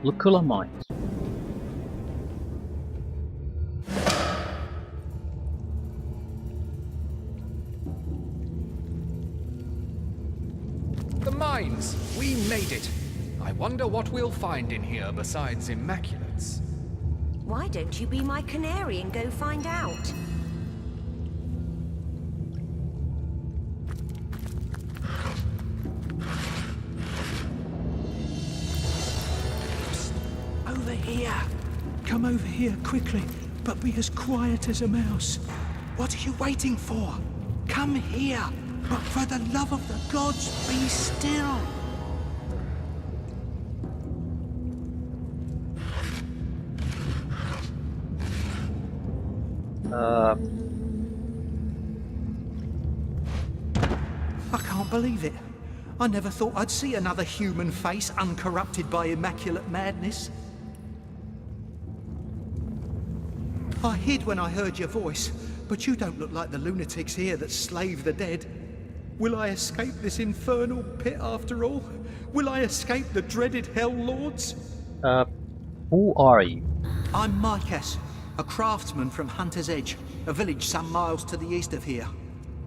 Luculla mines. The mines! We made it! I wonder what we'll find in here besides immaculates. Why don't you be my canary and go find out? Over here. Come over here quickly, but be as quiet as a mouse. What are you waiting for? Come here, but for the love of the gods, be still. I can't believe it. I never thought I'd see another human face uncorrupted by immaculate madness. I hid when I heard your voice, but you don't look like the lunatics here that slave the dead. Will I escape this infernal pit after all? Will I escape the dreaded Hell Lords? Who are you? I'm Marcus, a craftsman from Hunter's Edge, a village some miles to the east of here.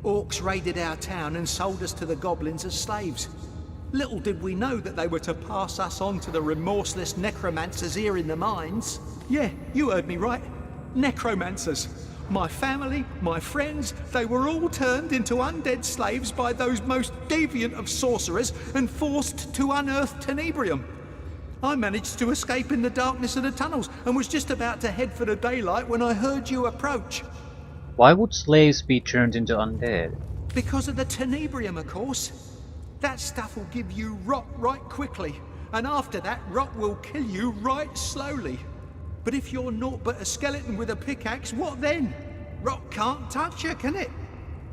Orcs raided our town and sold us to the goblins as slaves. Little did we know that they were to pass us on to the remorseless necromancers here in the mines. Yeah, you heard me right. Necromancers. My family, my friends, they were all turned into undead slaves by those most deviant of sorcerers and forced to unearth Tenebrium. I managed to escape in the darkness of the tunnels and was just about to head for the daylight when I heard you approach. Why would slaves be turned into undead? Because of the Tenebrium, of course. That stuff will give you rot right quickly, and after that, rot will kill you right slowly. But if you're naught but a skeleton with a pickaxe, what then? Rot can't touch you, can it?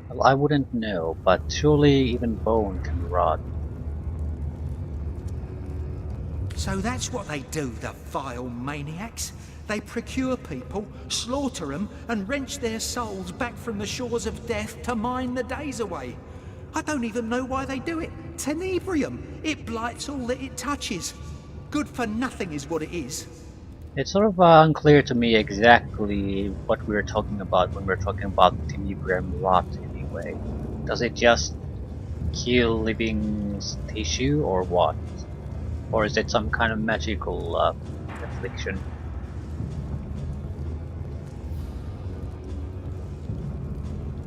Well, I wouldn't know, but surely even bone can rot. So that's what they do, the vile maniacs. They procure people, slaughter them, and wrench their souls back from the shores of death to mine the days away. I don't even know why they do it. Tenebrium, it blights all that it touches. Good for nothing is what it is. It's sort of unclear to me exactly what we're talking about when we're talking about Tenebrium rot anyway. Does it just kill living tissue or what? Or is it some kind of magical affliction?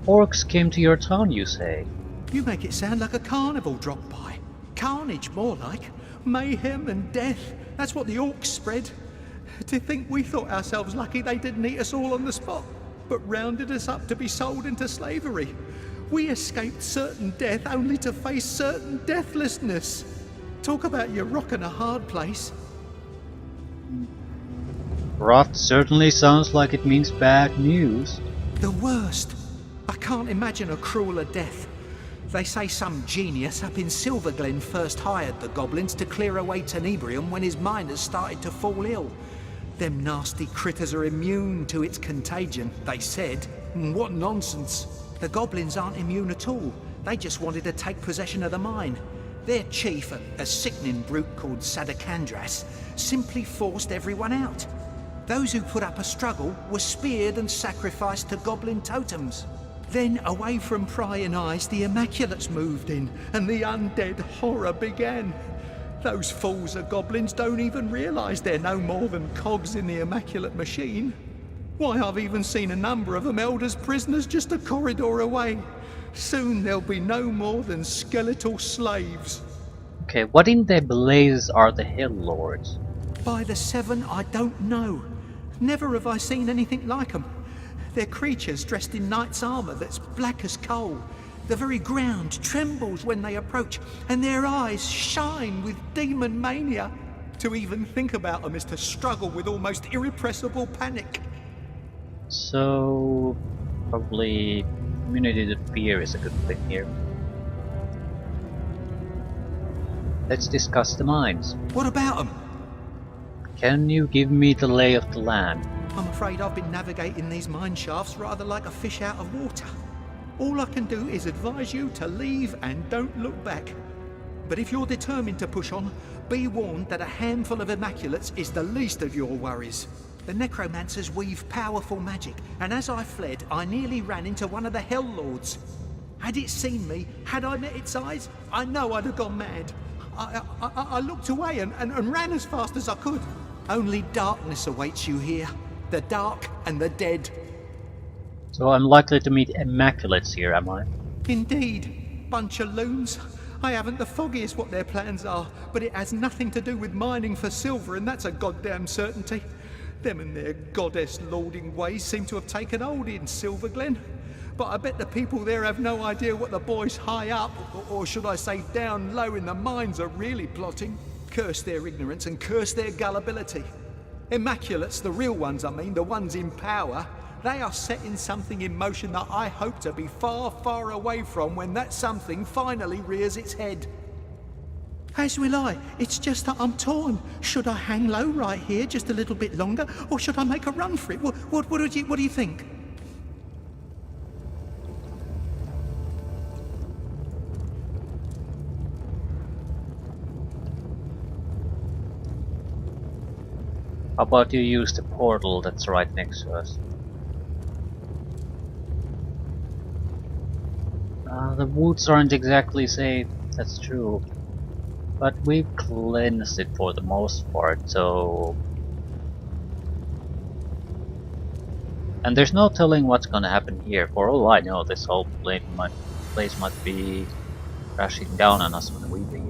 Orcs came to your town, you say? You make it sound like a carnival dropped by. Carnage, more like. Mayhem and death. That's what the orcs spread. To think we thought ourselves lucky they didn't eat us all on the spot, but rounded us up to be sold into slavery. We escaped certain death only to face certain deathlessness. Talk about your rock in a hard place. Rot certainly sounds like it means bad news. The worst. I can't imagine a crueler death. They say some genius up in Silverglen first hired the goblins to clear away Tenebrium when his miners started to fall ill. Them nasty critters are immune to its contagion, they said. What nonsense. The goblins aren't immune at all. They just wanted to take possession of the mine. Their chief, a sickening brute called Sadakandras, simply forced everyone out. Those who put up a struggle were speared and sacrificed to goblin totems. Then, away from prying eyes, the Immaculates moved in, and the undead horror began. Those fools of goblins don't even realise they're no more than cogs in the Immaculate machine. Why, I've even seen a number of them held as prisoners just a corridor away. Soon there'll be no more than skeletal slaves. Okay, what in the blazes are the Hell Lords? By the seven, I don't know. Never have I seen anything like them. They're creatures dressed in knight's armour that's black as coal. The very ground trembles when they approach, and their eyes shine with demon mania. To even think about them is to struggle with almost irrepressible panic. So, probably immunity to fear is a good thing here. Let's discuss the mines. What about them? Can you give me the lay of the land? I'm afraid I've been navigating these mine shafts rather like a fish out of water. All I can do is advise you to leave and don't look back. But if you're determined to push on, be warned that a handful of Immaculates is the least of your worries. The necromancers weave powerful magic, and as I fled, I nearly ran into one of the Hell Lords. Had it seen me, had I met its eyes, I know I'd have gone mad. I looked away and ran as fast as I could. Only darkness awaits you here. The dark and the dead. So I'm likely to meet Immaculates here, am I? Indeed. Bunch of loons. I haven't the foggiest what their plans are, but it has nothing to do with mining for silver, and that's a goddamn certainty. Them and their goddess-lording ways seem to have taken hold in Silverglen. But I bet the people there have no idea what the boys high up, or should I say down low in the mines, are really plotting. Curse their ignorance and curse their gullibility. Immaculates, the real ones I mean, the ones in power, they are setting something in motion that I hope to be far, far away from when that something finally rears its head. As will I. It's just that I'm torn. Should I hang low right here just a little bit longer, or should I make a run for it? What do you think? How about you use the portal that's right next to us? The woods aren't exactly safe, that's true. But we've cleansed it for the most part, so... And there's no telling what's gonna happen here. For all I know, this whole place might be crashing down on us when we leave.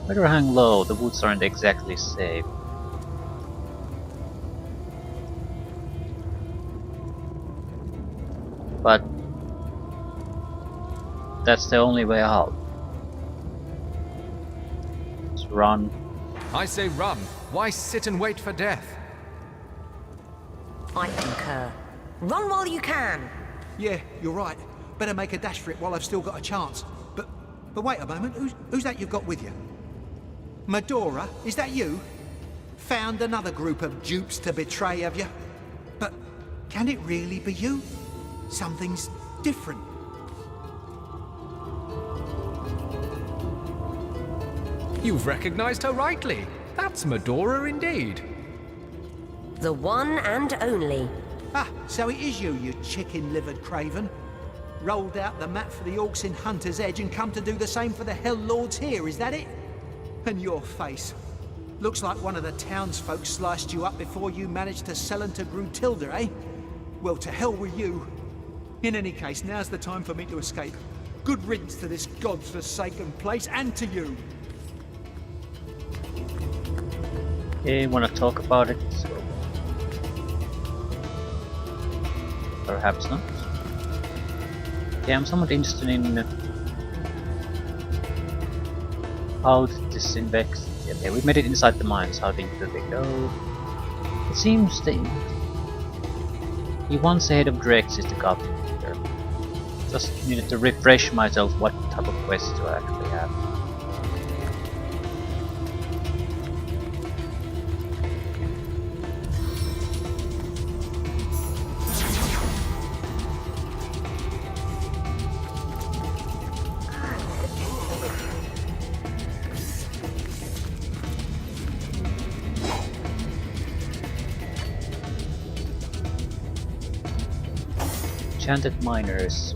Better hang low, the woods aren't exactly safe. But that's the only way out. Just run. I say run. Why sit and wait for death? I concur. Run while you can. Yeah, you're right. Better make a dash for it while I've still got a chance. But wait a moment, who's that you've got with you? Medora, is that you? Found another group of dupes to betray, have you? But can it really be you? Something's different. You've recognized her rightly. That's Medora indeed. The one and only. Ah, so it is you, you chicken-livered craven. Rolled out the map for the orcs in Hunter's Edge and come to do the same for the Hell Lords here, is that it? And your face. Looks like one of the townsfolk sliced you up before you managed to sell them to Grutilda, eh? Well, to hell with you. In any case, now's the time for me to escape. Good riddance to this godforsaken place, and to you. Okay, wanna talk about it? So... perhaps not. Yeah, I'm somewhat interested in how this infects. Okay, we made it inside the mines. How deep do they go? It seems the ones ahead of Drex is the goblin leader. Just needed to refresh myself what type of quests do I actually have. Enchanted miners.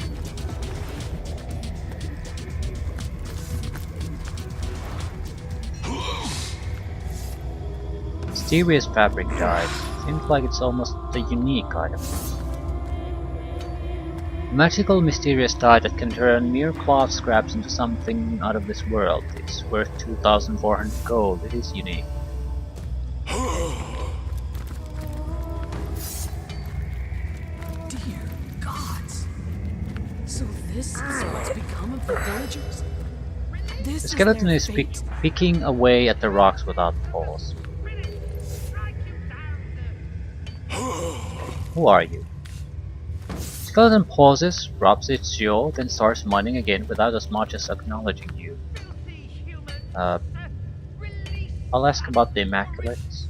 Mysterious fabric dye. Seems like it's almost a unique item. Magical mysterious dye that can turn mere cloth scraps into something out of this world. It's worth 2,400 gold. It is unique. This is what's become of the villagers? This The skeleton is picking away at the rocks without pause. Who are you? Skeleton pauses, rubs its jaw, then starts mining again without as much as acknowledging you. I'll ask about the Immaculates.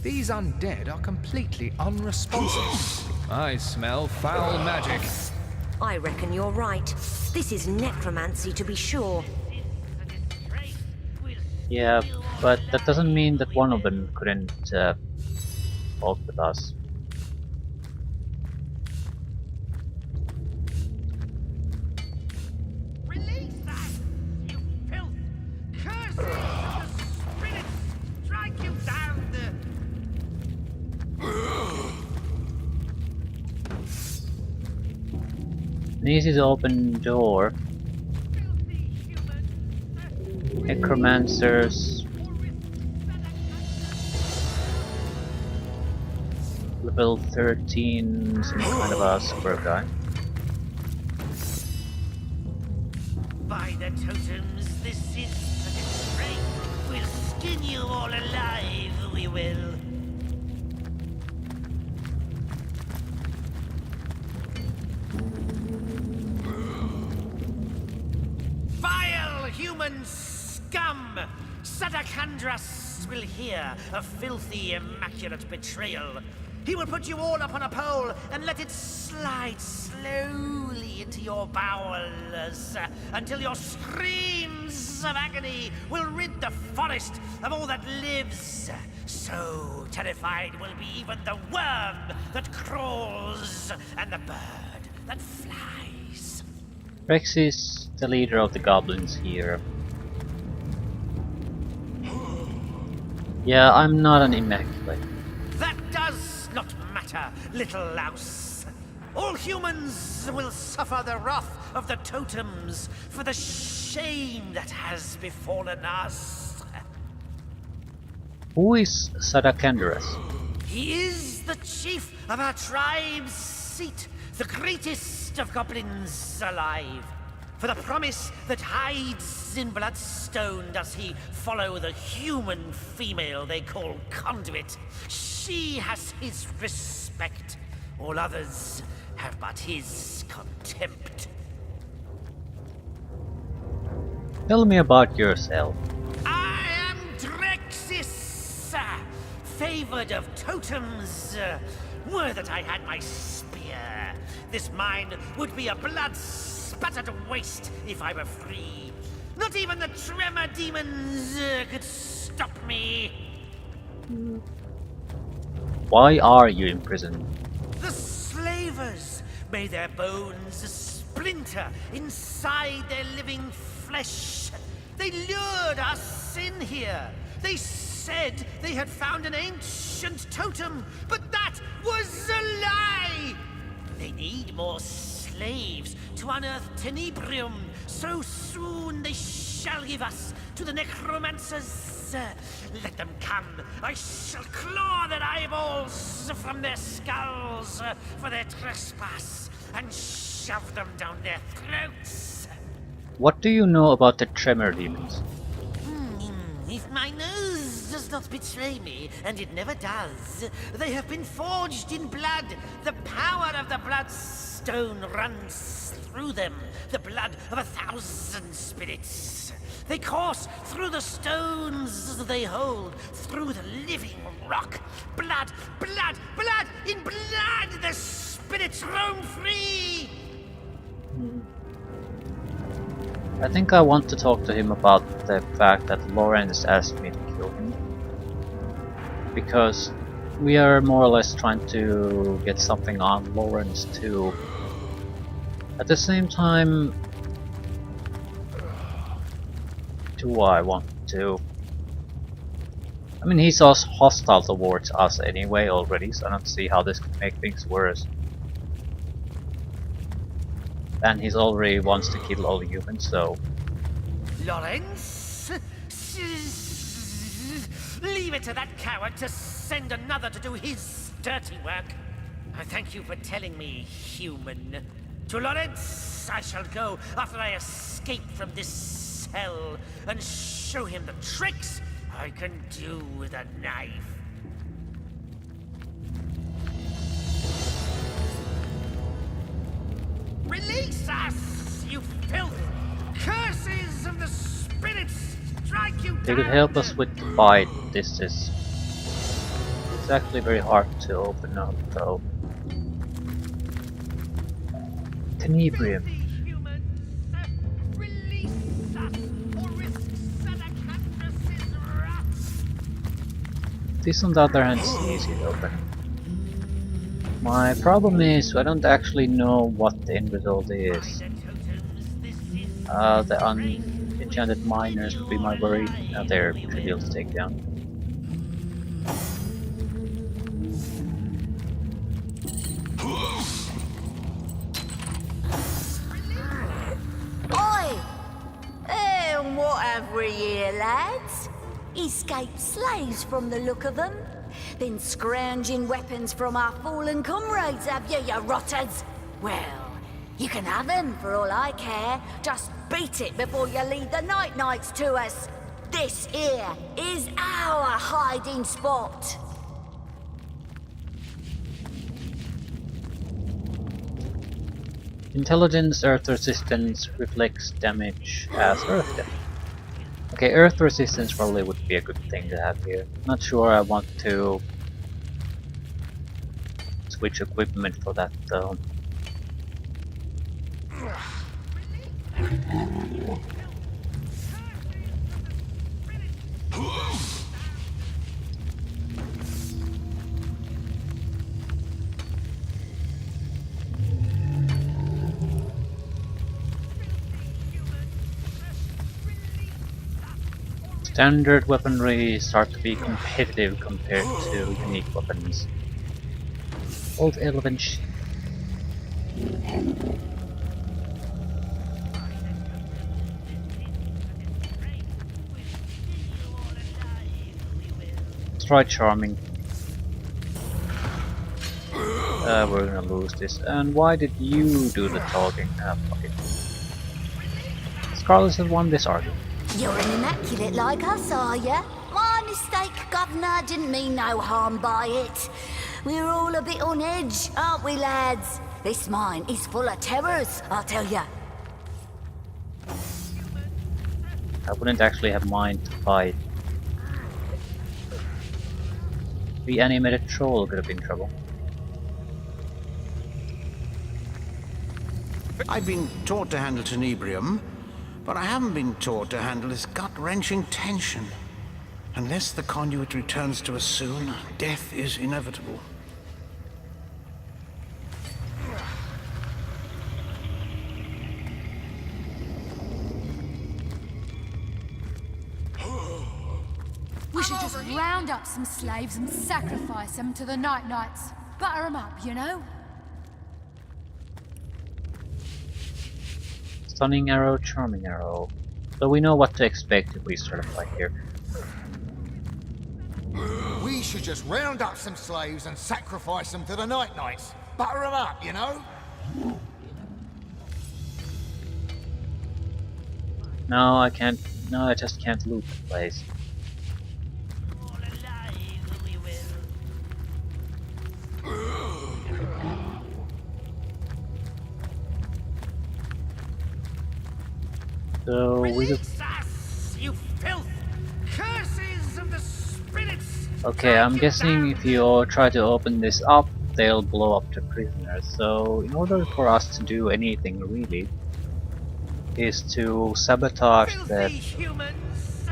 These undead are completely unresponsive. I smell foul magic. I reckon you're right. This is necromancy to be sure. Yeah, but that doesn't mean that one of them couldn't talk with us. Release that, you filth! Curses of the spirits strike you down the... An easy to open door. filthy humans! Necromancers. Level 13, some kind of a super guy. By the totems, this is a disgrace. We'll skin you all alive, we will. Vile human scum! Sadakandras will hear of filthy, immaculate betrayal. He will put you all up on a pole and let it slide slowly into your bowels until your screams of agony will rid the forest of all that lives. So terrified will be even the worm that crawls and the bird that flies. Rex is the leader of the goblins here. Yeah, I'm not an immaculate. That does not matter, little louse. All humans will suffer the wrath of the totems for the shame that has befallen us. Who is Sadakandras? He is the chief of our tribe's seat, the greatest of goblins alive. For the promise that hides in Bloodstone does he follow the human female they call Conduit. She has his respect. All others have but his contempt. Tell me about yourself. I am Drexis, favored of totems. Were that I had my spear, this mine would be a blood-spattered waste if I were free. Not even the tremor demons could stop me. Why are you in prison? The slavers made their bones splinter inside their living flesh. They lured us in here. They said they had found an ancient totem, but that was a lie. They need more slaves to unearth Tenebrium. So soon they shall give us to the necromancers. Let them come. I shall claw their eyeballs from their skulls for their trespass and shove them down their throats. What do you know about the tremor demons? If my nose does not betray me, and it never does, they have been forged in blood. The power of the Bloodstone runs through them, the blood of 1,000 spirits. They course through the stones they hold, through the living rock. Blood, blood, blood! In blood the spirits roam free! I think I want to talk to him about the fact that Lawrence asked me to kill him. Because we are more or less trying to get something on Lawrence too. At the same time, do I want to? I mean, he's also hostile towards us anyway already, so I don't see how this could make things worse. And he's already wants to kill all humans, so... Lawrence? Leave it to that coward to send another to do his dirty work. I thank you for telling me, human. To Lawrence I shall go after I escape from this cell and show him the tricks I can do with a knife. Release us, you filth! Curses of the spirits strike you down! They could help us with the fight. This is... It's actually very hard to open up though. Tenebrium. Release us or risk Sedacantras's wrath. This on the other hand is easy to open. My problem is I don't actually know what the end result is. The enchanted miners would be my worry. They're trivial to take down. Oi! And what have we here, lads? Escaped slaves from the look of them. Been scrounging weapons from our fallen comrades, have you, you rotters? Well, you can have them for all I care. Just beat it before you lead the Night Knights to us. This here is our hiding spot. Intelligence, earth resistance, reflects damage as earth damage. Okay, earth resistance probably would be a good thing to have here. Not sure I want to switch equipment for that though. Standard weaponry start to be competitive compared to unique weapons. Old Elven Let's try charming. We're gonna lose this. And why did you do the talking? Fuck it. Scarlet has won this argument. You're an immaculate like us, are ya? My mistake, Governor. Didn't mean no harm by it. We're all a bit on edge, aren't we, lads? This mine is full of terrors, I'll tell ya. I wouldn't actually have mind to fight. The animated troll could have been trouble. I've been taught to handle tenebrium, but I haven't been taught to handle this gut-wrenching tension. Unless the conduit returns to us soon, death is inevitable. We should just round up some slaves and sacrifice them to the Night Knights. Butter them up, you know? Stunning arrow, charming arrow. So we know what to expect if we start a fight here. We should just round up some slaves and sacrifice them to the Night Knights. Butter them up, you know? No, I can't. No, I just can't loot the place. All alive we will. So we just. Release us, you filth! Curses of the spirits! Okay, I'm guessing if you try to open this up, they'll blow up the prisoners. So in order for us to do anything really, is to sabotage Filthy that humans!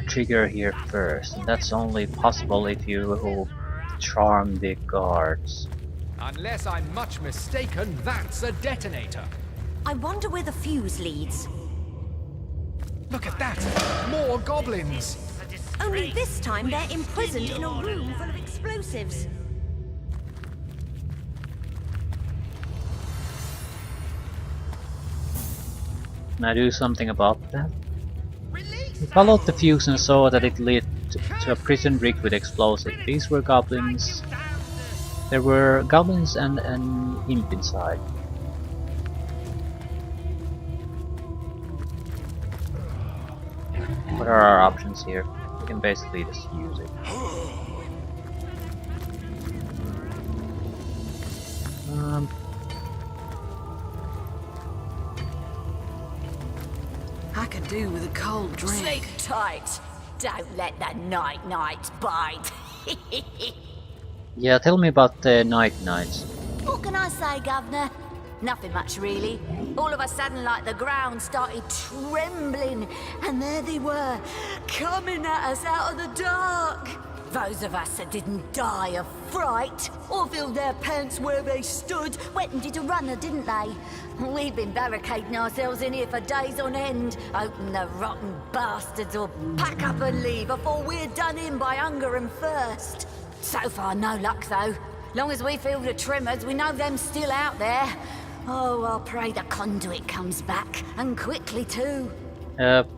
trigger here first. And that's only possible if you charm the guards. Unless I'm much mistaken, that's a detonator. I wonder where the fuse leads. Look at that! More goblins! Only this time they're imprisoned in a room full of explosives. Can I do something about that? We followed the fuse and saw that it led to a prison rigged with explosives. These were goblins. There were goblins and an imp inside. What are our options here? We can basically just use it. I could do with a cold drink. Sleep tight. Don't let the Night Knights bite. Yeah, tell me about the Night Knights. What can I say, Governor? Nothing much, really. All of a sudden, like the ground started trembling, and there they were, coming at us out of the dark. Those of us that didn't die of fright, or filled their pants where they stood, went and did a runner, didn't they? We've been barricading ourselves in here for days on end, hoping the rotten bastards will pack up and leave before we're done in by hunger and thirst. So far, no luck, though. Long as we feel the tremors, we know them still out there. Oh, I'll pray the conduit comes back, and quickly too.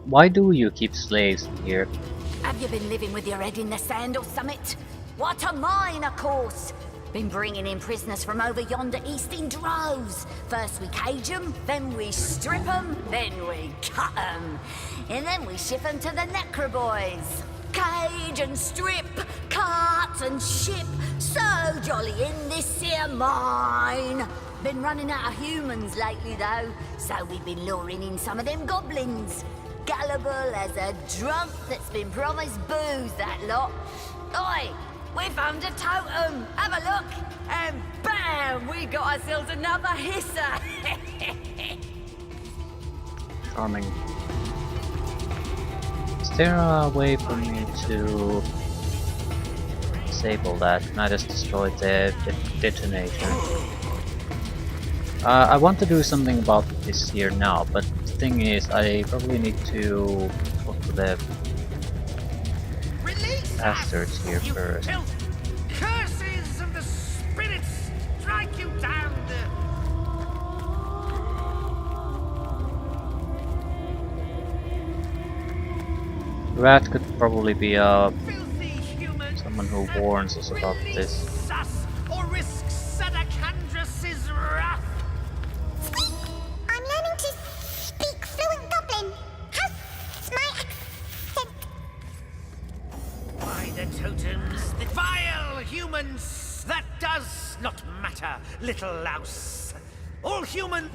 Why do you keep slaves here? Have you been living with your head in the sand or summit? What a mine, of course! Been bringing in prisoners from over yonder east in droves. First we cage 'em, then we strip 'em, then we cut 'em. And then we ship 'em to the Necroboys. Cage and strip, cut and ship. So jolly in this here mine. Been running out of humans lately though, so we've been luring in some of them goblins. Gullible as a drunk that's been promised booze, that lot. Oi, we found a totem. Have a look. And bam, we got ourselves another hisser. Charming. Is there a way for me to disable that? Can I just destroy the detonator? I want to do something about this here now, but the thing is, I probably need to talk to the bastards here first. Curses of the spirits strike you down! Rat could probably be Filthy human! someone who warns us about this. Release us, or risk Sedacandrus's wrath! I'm learning to speak fluent Goblin. How's my accent? By the totems, the vile humans! That does not matter, little louse. All human...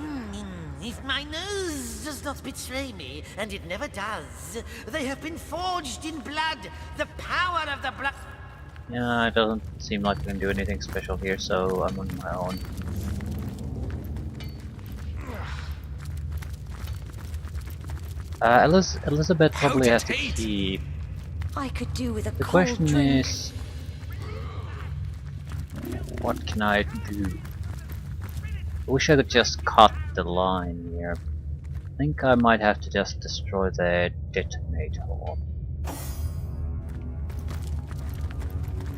If my nose does not betray me, and it never does, they have been forged in blood. The power of the blood... Yeah, it doesn't seem like we can do anything special here, so I'm on my own. Elizabeth probably has the key. I could do with a The cold question drink. is, what can I do? I wish I could just cut the line here. I think I might have to just destroy the detonator.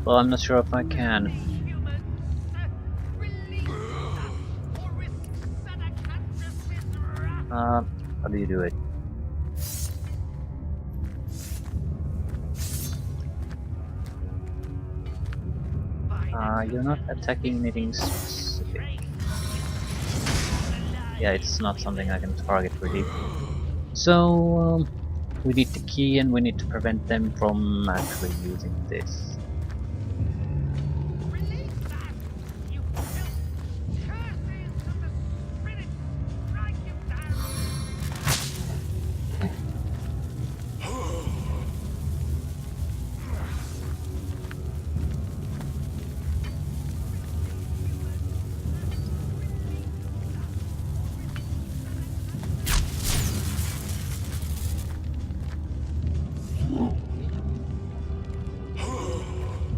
Well, I'm not sure if I can. How do you do it? You're not attacking anything specific. Yeah, it's not something I can target really. So, we need the key and we need to prevent them from actually using this.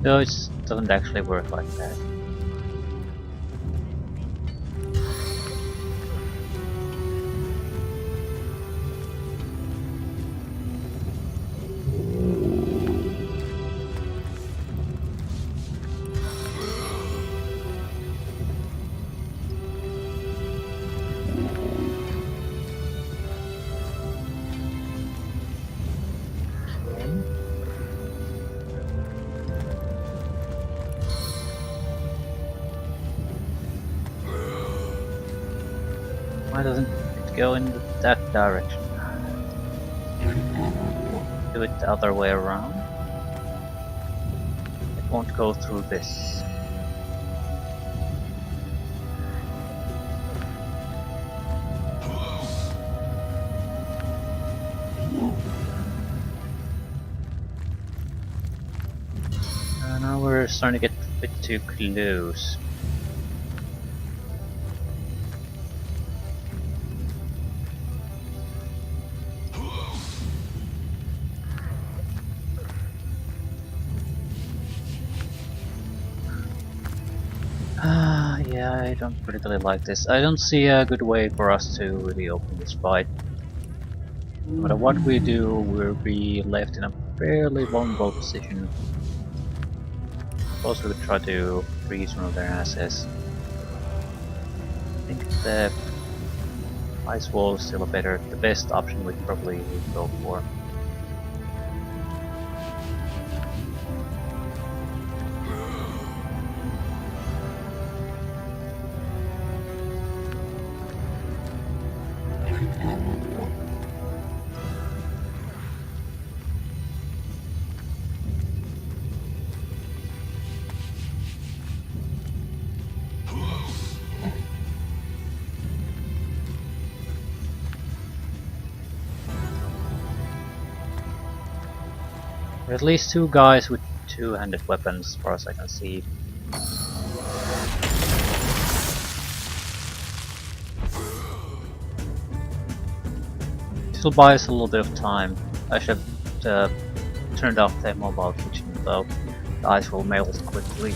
No, it doesn't actually work like that. Why doesn't it go in that direction? Do it the other way around. It won't go through this. Now we're starting to get a bit too close. Yeah, I don't particularly like this. I don't see a good way for us to really open this fight. No matter what we do, we'll be left in a fairly vulnerable position. Suppose we could try to freeze one of their asses. I think the ice wall is still the best option we could probably go for. There are at least two guys with two-handed weapons, as far as I can see. This will buy us a little bit of time. I should have turned off the mobile kitchen though. The ice will melt quickly.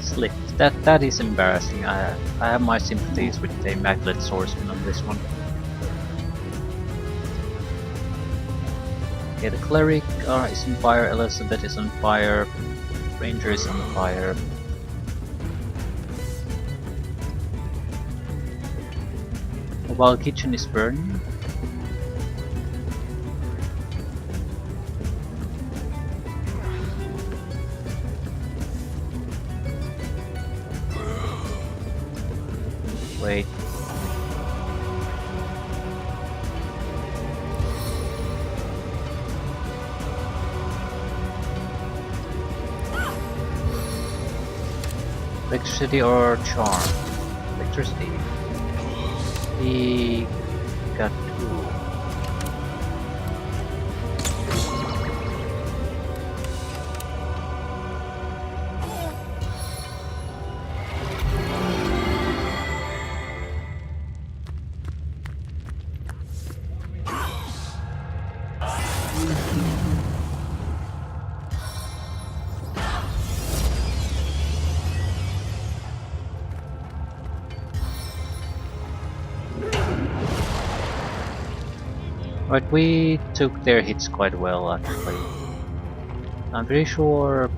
Slipped. That is embarrassing. I have my sympathies with the Immaculate Swordsman on this one. Okay, the Cleric is on fire, Elizabeth is on fire, Ranger is on fire. Mobile Kitchen is burning. Wait. Electricity or charm? Electricity. He got two. Right, we took their hits quite well actually. I'm pretty sure...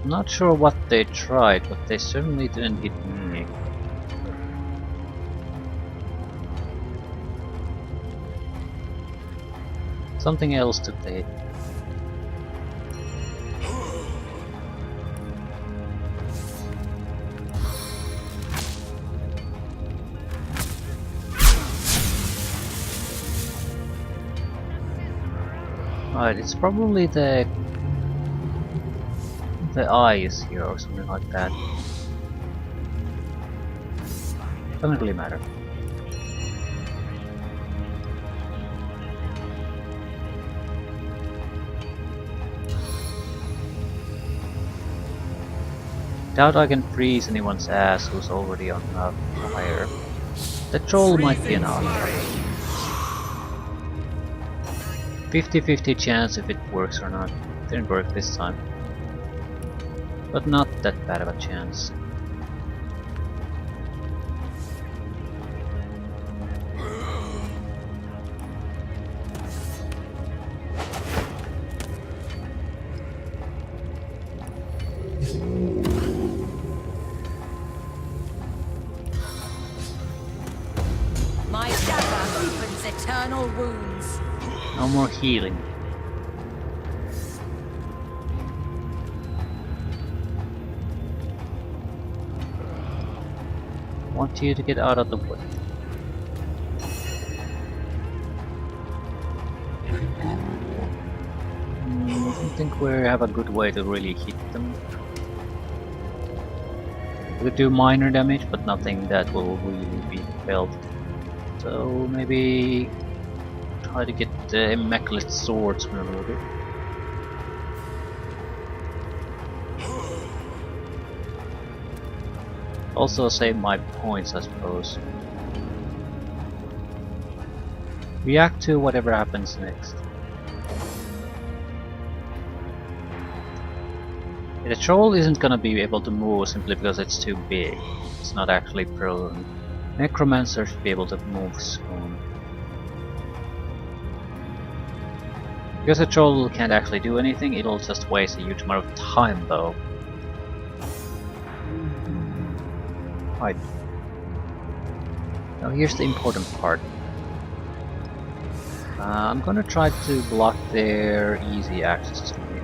I'm not sure what they tried, but they certainly didn't hit me. Something else took the hit. Right, it's probably the eyes here or something like that. Doesn't really matter. Doubt I can freeze anyone's ass who's already on fire. The troll might be an option. 50-50 chance if it works or not. Didn't work this time. But not that bad of a chance. eternal wounds. No more healing. Want you to get out of the way. I don't think we have a good way to really hit them. We could do minor damage, but nothing that will really be felt. So maybe try to get the Immaculate Swordsman a little bit. Also save my points, I suppose. React to whatever happens next. The troll isn't gonna be able to move simply because it's too big. It's not actually prone. Necromancer should be able to move soon. Because the troll can't actually do anything, it'll just waste a huge amount of time though. Right. Now here's the important part. I'm gonna try to block their easy access to me.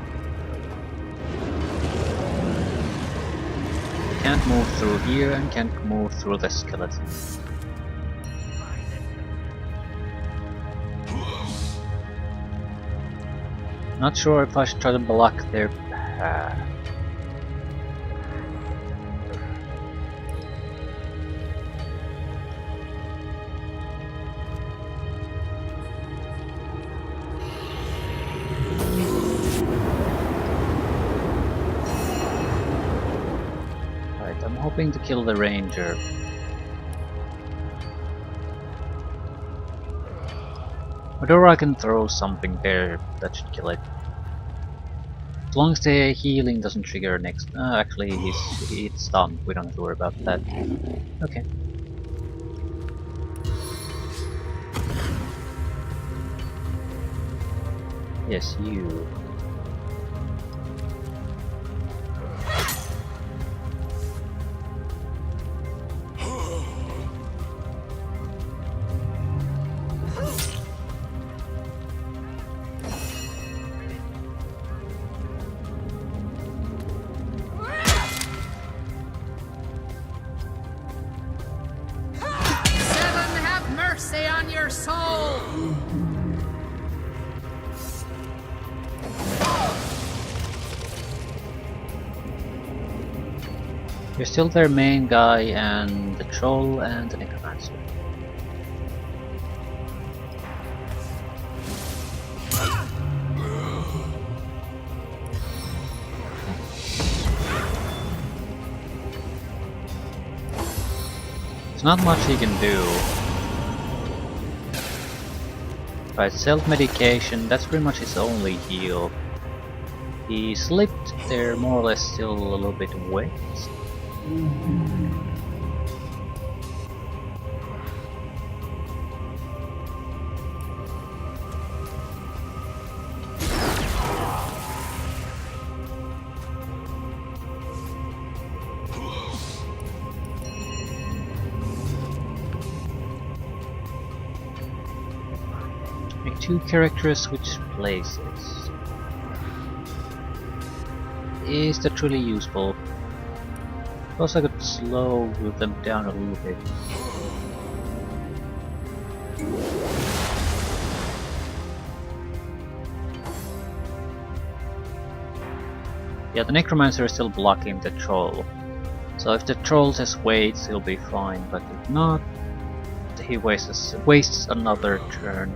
Can't move through here and can't move through the skeleton. Not sure if I should try to block their path. Hoping to kill the ranger. Or I can throw something there that should kill it. As long as the healing doesn't trigger next. Actually, it's stunned. We don't have to worry about that. Okay. Yes, you. You're still their main guy and the troll and the necromancer. There's not much he can do. Right, self-medication, that's pretty much his only heal. He slipped, they're more or less still a little bit wet. Make two characters switch places. Is that truly useful? Suppose I could slow them down a little bit. Yeah, the necromancer is still blocking the troll. So if the troll just waits, he'll be fine, but if not, he wastes another turn.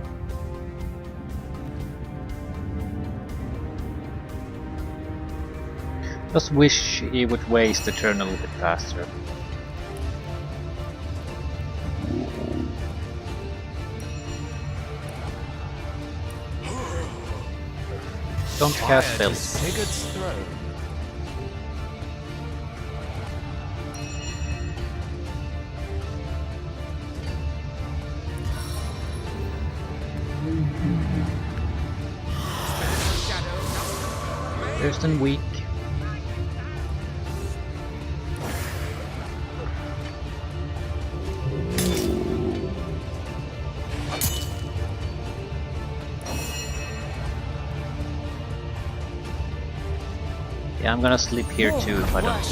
Just wish he would waste the turn a little bit faster. Don't cast spells. Sigurd's throne. Thurston weak. Yeah, I'm gonna sleep here too if I don't.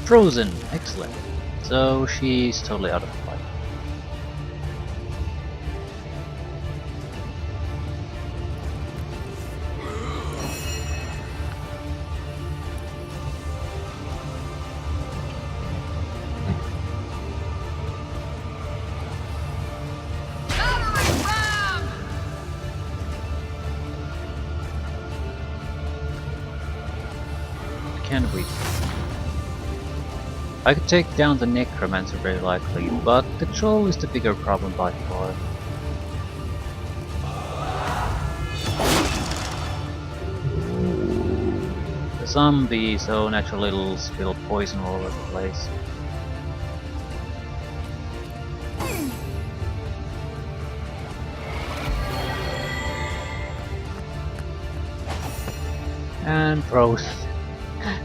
Frozen! Excellent. So she's totally out of the fight. Can we? I could take down the Necromancer very likely, but the Troll is the bigger problem by far. The zombie so naturally will spill poison all over the place. And froze.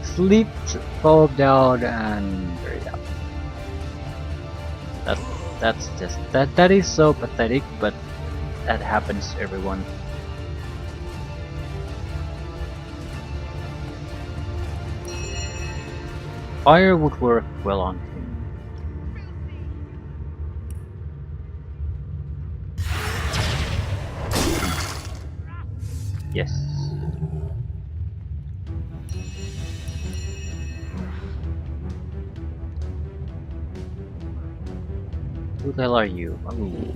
Slipped, fall down, and yeah. That is so pathetic, but that happens to everyone. Fire would work well on him. Yes. Who the hell are you? Ooh.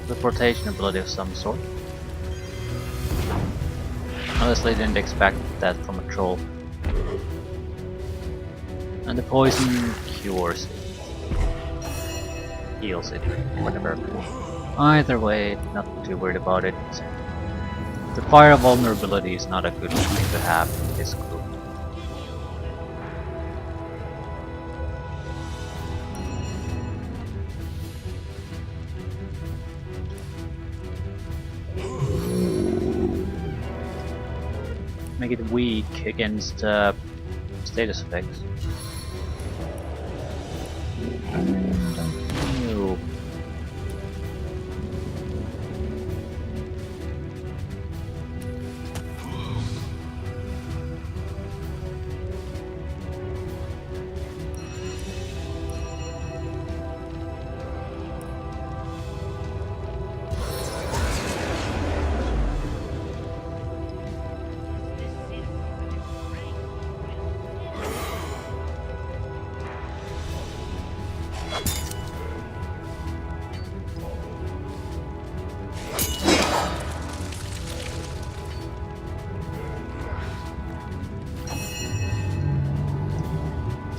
Teleportation ability of some sort. Honestly, didn't expect that from a troll. And the poison cures it. Heals it, whatever. Either way, not too worried about it. The fire vulnerability is not a good thing to have in this group. Make it weak against status effects. Ew.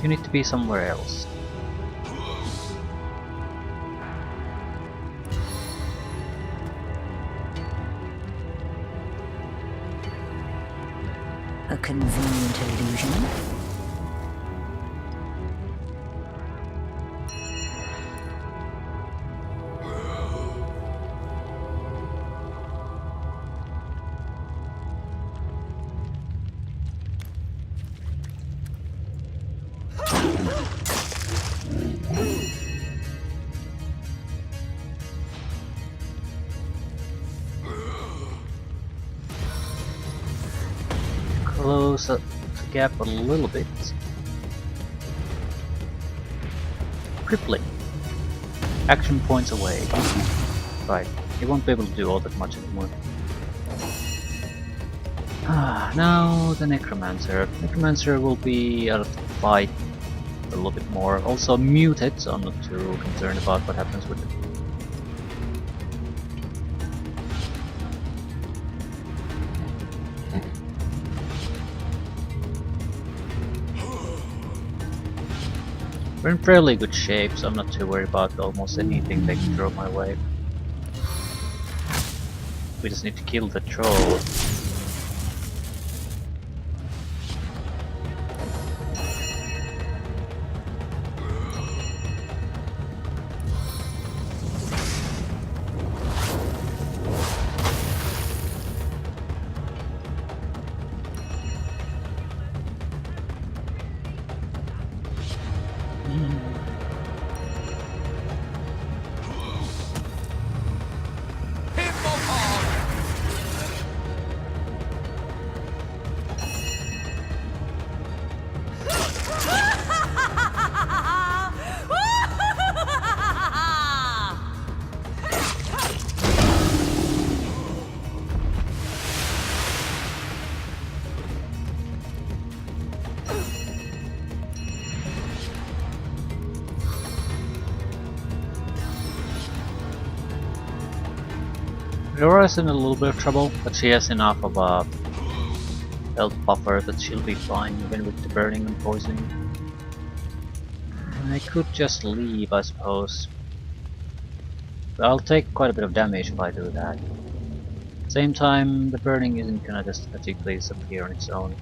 You need to be somewhere else. A convenient illusion. Close up the gap a little bit. Crippling. Action points away. Right, he won't be able to do all that much anymore. Now the Necromancer. Necromancer will be out of the fight a little bit more. Also muted, so I'm not too concerned about what happens with it. We're in fairly good shape, so I'm not too worried about almost anything they can throw my way. We just need to kill the troll. Laura's in a little bit of trouble, but she has enough of a health buffer that she'll be fine even with the burning and poisoning. I could just leave, I suppose. But I'll take quite a bit of damage if I do that. Same time, the burning isn't gonna just magically disappear on its own.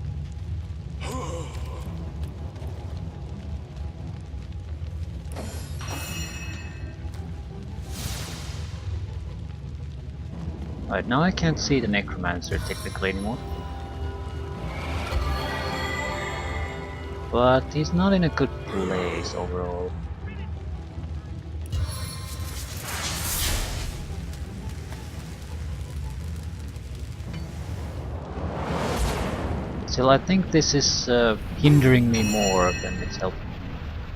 Right, now I can't see the Necromancer technically anymore. But he's not in a good place overall. Still, I think this is hindering me more than it's helping me.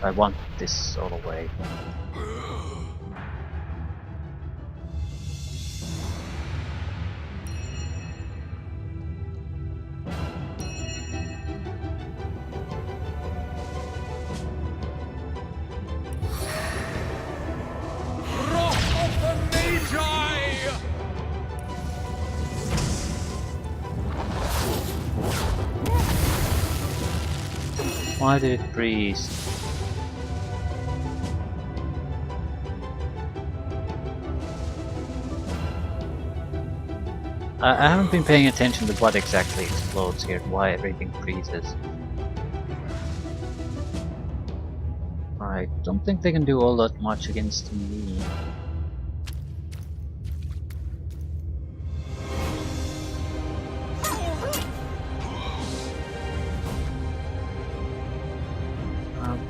I want this all the way. Why did it freeze? I haven't been paying attention to what exactly explodes here and why everything freezes. I don't think they can do all that much against me.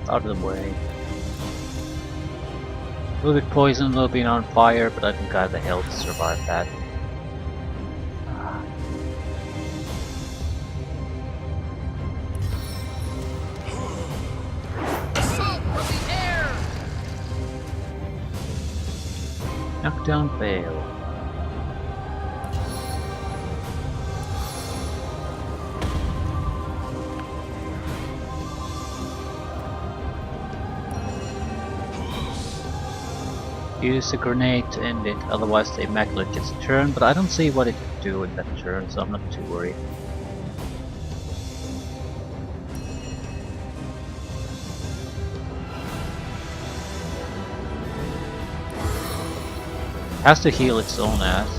Out of the way. A little bit poisoned, a little bit on fire, but I think I have the health to survive that. Knockdown fail. Use a grenade to end it, otherwise the Immaculate gets a turn, but I don't see what it could do in that turn, so I'm not too worried. Has to heal its own ass.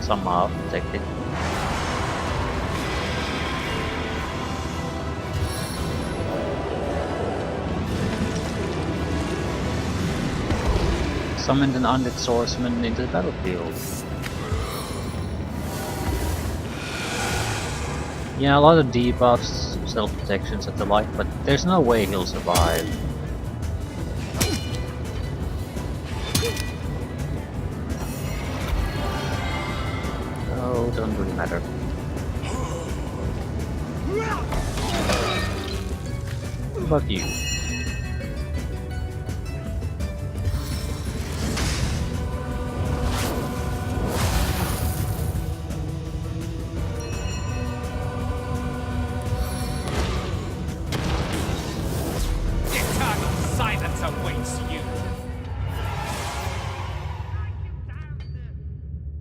Somehow, protect it. Summoned an undead swordsman into the battlefield. Yeah, a lot of debuffs, self-protections and the like, but there's no way he'll survive. Oh, doesn't really matter. What about you?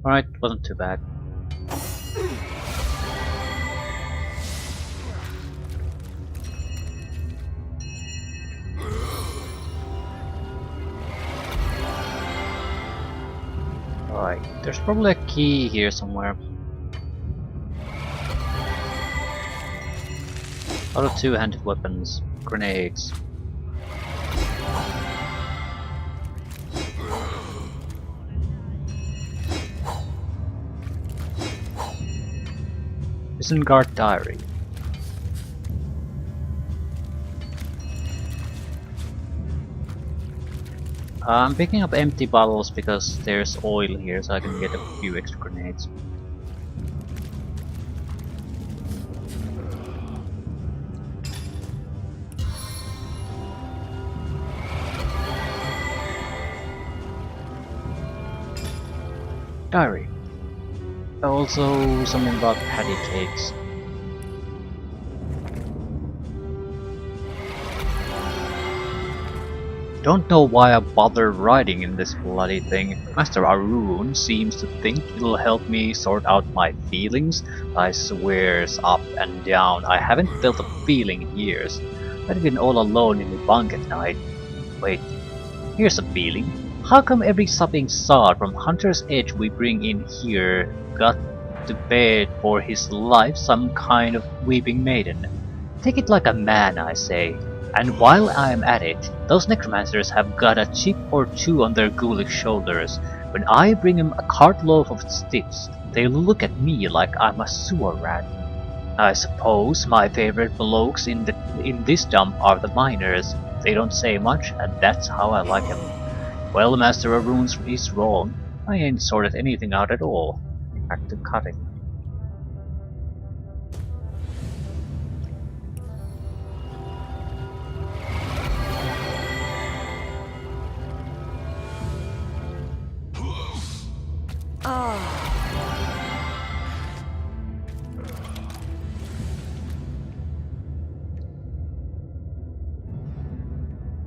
Alright, wasn't too bad. Alright, there's probably a key here somewhere. Out of two-handed weapons, grenades. Isengard Diary. I'm picking up empty bottles because there's oil here, so I can get a few extra grenades. Diary. Also something about patty cakes. Don't know why I bother writing in this bloody thing. Master Arun seems to think it'll help me sort out my feelings. I swears up and down, I haven't felt a feeling in years. I've been all alone in the bunk at night. Wait, here's a feeling. How come every supping sod from Hunter's Edge we bring in here got to bed for his life some kind of weeping maiden? Take it like a man, I say. And while I'm at it, those necromancers have got a chip or two on their ghoulish shoulders. When I bring 'em a cartload of sticks, they look at me like I'm a sewer rat. I suppose my favorite blokes in this dump are the miners. They don't say much, and that's how I like 'em. Well, Master Arun's is wrong. I ain't sorted anything out at all. Back to cutting.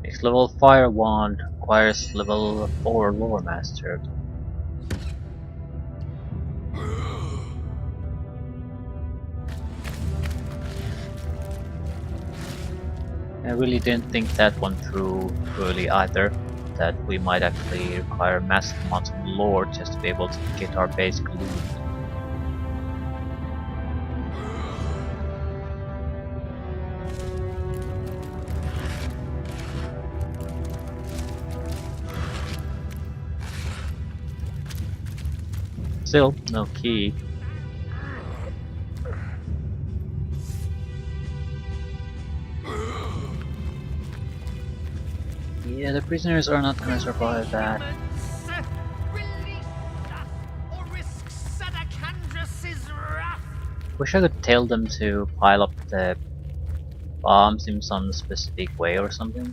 Next level Fire Wand requires level 4 Lore Master. I really didn't think that one through early either, that we might actually require massive amounts of lore just to be able to get our basic loot. Still, no key. Yeah, the prisoners are not gonna survive that. Wish I could tell them to pile up the bombs in some specific way or something.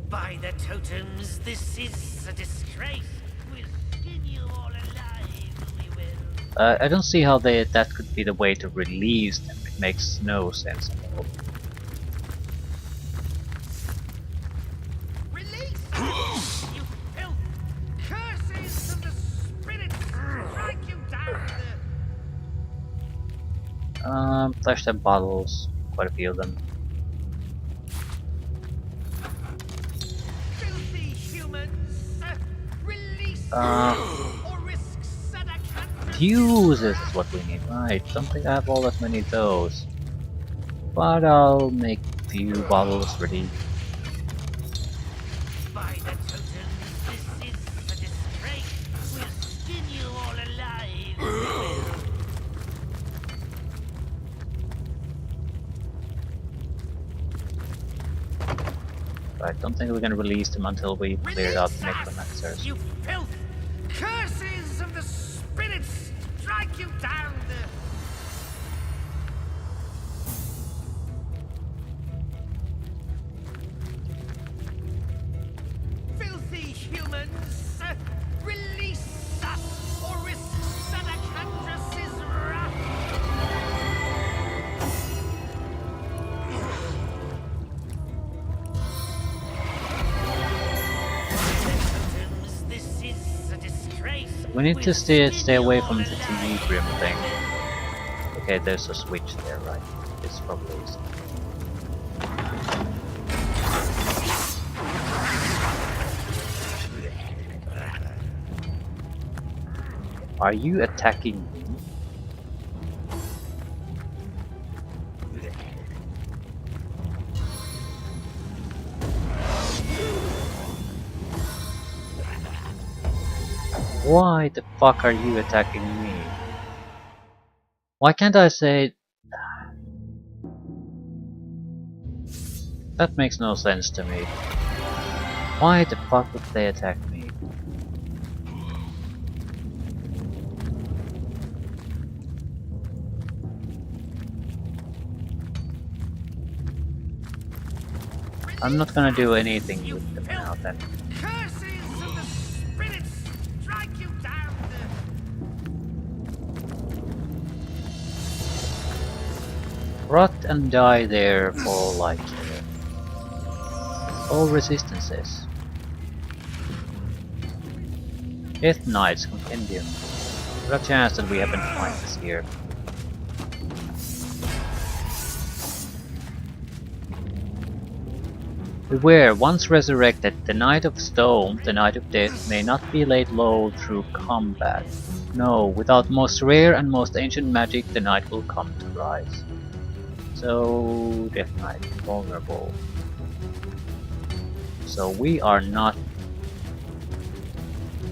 By the totems, this is a disgrace. We'll skin you all alive, we will. I don't see how that could be the way to release them. It makes no sense at all. Release! You filth! Curses of the spirits strike you down! Flash them bottles, quite a few of them. Filthy humans! Release! Or risk Sadakandra! Fuses is what we need, right? Don't think I have all that many of those. But I'll make a few bottles ready. By the totems, this is a disgrace. We'll skin you all alive. We will. I don't think we're gonna release them until we cleared out the necromancers. You filth! Curses of the spirits strike you down! Filthy humans! Release us or risk Sadakandras' wrath! This is a disgrace. We need to stay away from the Tenebrium thing. Okay, there's a switch there, right? It's probably easy. Are you attacking me? Why the fuck are you attacking me? Why can't I say... That makes no sense to me. Why the fuck would they attack me? I'm not gonna do anything with them now then. Curses of the spirits strike you down! Rot and die there for all I care. all resistances. Death Knight's Compendium. There's a chance that we happen to find this here. Beware, once resurrected, the Knight of Stone, the Knight of Death, may not be laid low through combat. No, without most rare and most ancient magic, the Knight will come to rise. So, Death Knight, vulnerable. So we are not...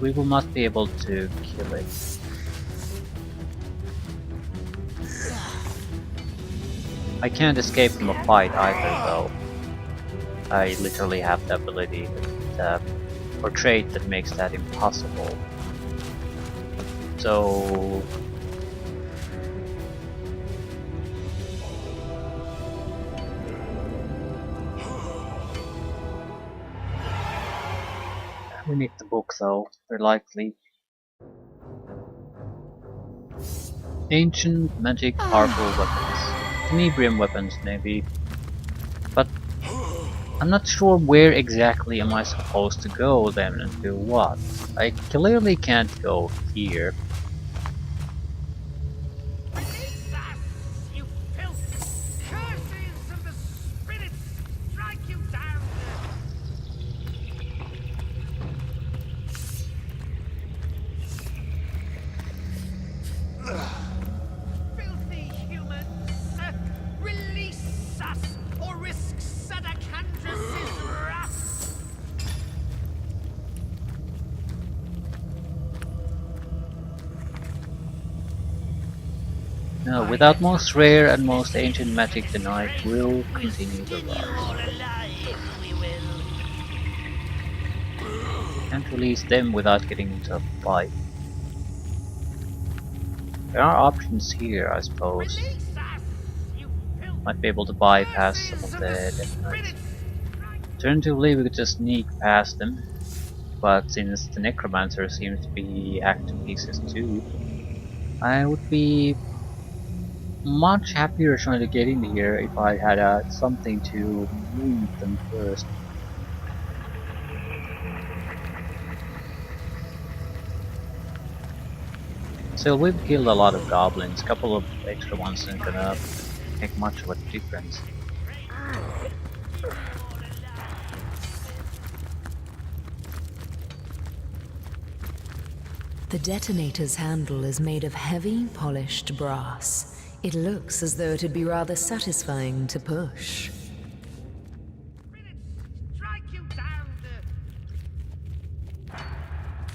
we will not be able to kill it. I can't escape from a fight either though. I literally have the ability that, or trait that makes that impossible. So... we need the book though, very likely. Ancient, magic, powerful weapons. Tenebrium weapons maybe. But I'm not sure where exactly am I supposed to go then and do what. I clearly can't go here. Release us, you filth! Curses of the spirits strike you down! Filthy humans! Release us, or risk Sadakandras' wrath! No, without most rare and most ancient magic, the Knight will continue to rise. All alive, we will. Can't release them without getting into a fight. There are options here, I suppose. Release us, you filth! Might be able to bypass some of the Death Knights. Alternatively, we could just sneak past them. But since the Necromancer seems to be hacked to pieces too, I would be much happier trying to get in here if I had something to move them first. So we've killed a lot of goblins, a couple of extra ones aren't gonna make much of a difference. The detonator's handle is made of heavy, polished brass. It looks as though it'd be rather satisfying to push. Strike you down!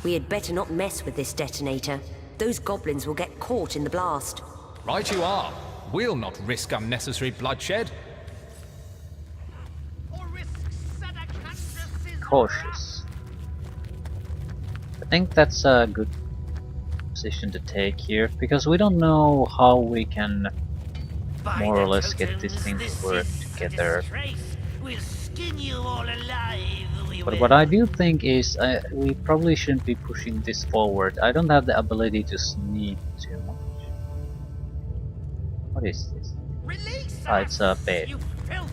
We had better not mess with this detonator. Those goblins will get caught in the blast. Right you are. We'll not risk unnecessary bloodshed. Or risk Sadakandras' Cautious. I think that's a good position to take here, because we don't know how we can more or less get this thing to work together. We'll skin you all alive, we But will. what I do think is we probably shouldn't be pushing this forward. I don't have the ability to sneak too much. What is this? Release Ah, it's a bed. you filth!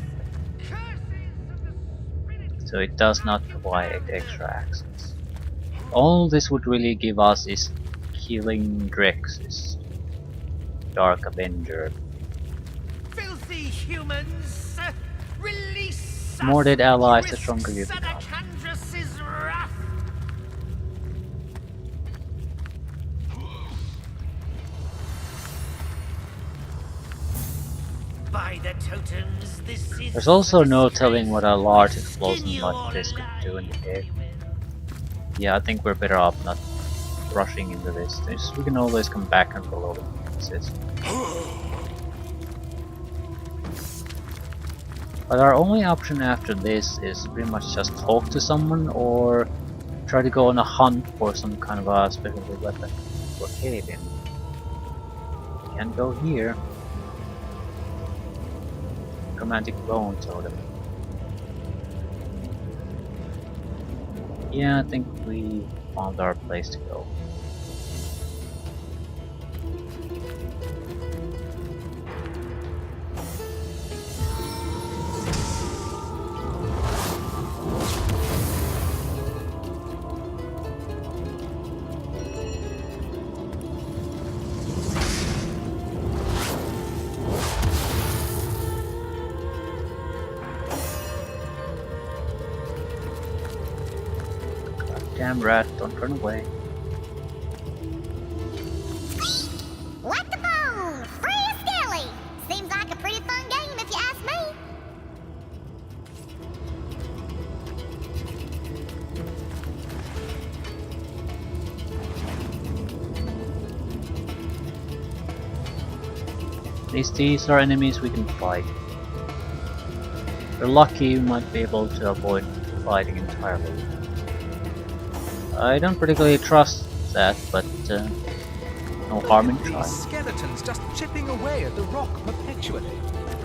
Curses of the spirits! So it does not provide extra access. All this would really give us is killing Drex's Dark Avenger. Filthy humans! Release us! More dead allies, the Risk stronger you become. Sadakandras' wrath! By the totems, this is There's also no disgrace. telling what a large Skin explosion you like all this could do in alive, the air. we will. Yeah, I think we're better off not rushing into this. We can always come back and follow the pieces. But our only option after this is pretty much just talk to someone or try to go on a hunt for some kind of a special weapon to locate him. Can't go here. Chromatic Bone Totem. Yeah, I think we found our place to go. Damn rat, don't run away. What the bone? Free as Skelly! Seems like a pretty fun game if you ask me. At least these are enemies we can fight. If we're lucky, we might be able to avoid fighting entirely. I don't particularly trust that, but no harm in trying. These skeletons just chipping away at the rock perpetually.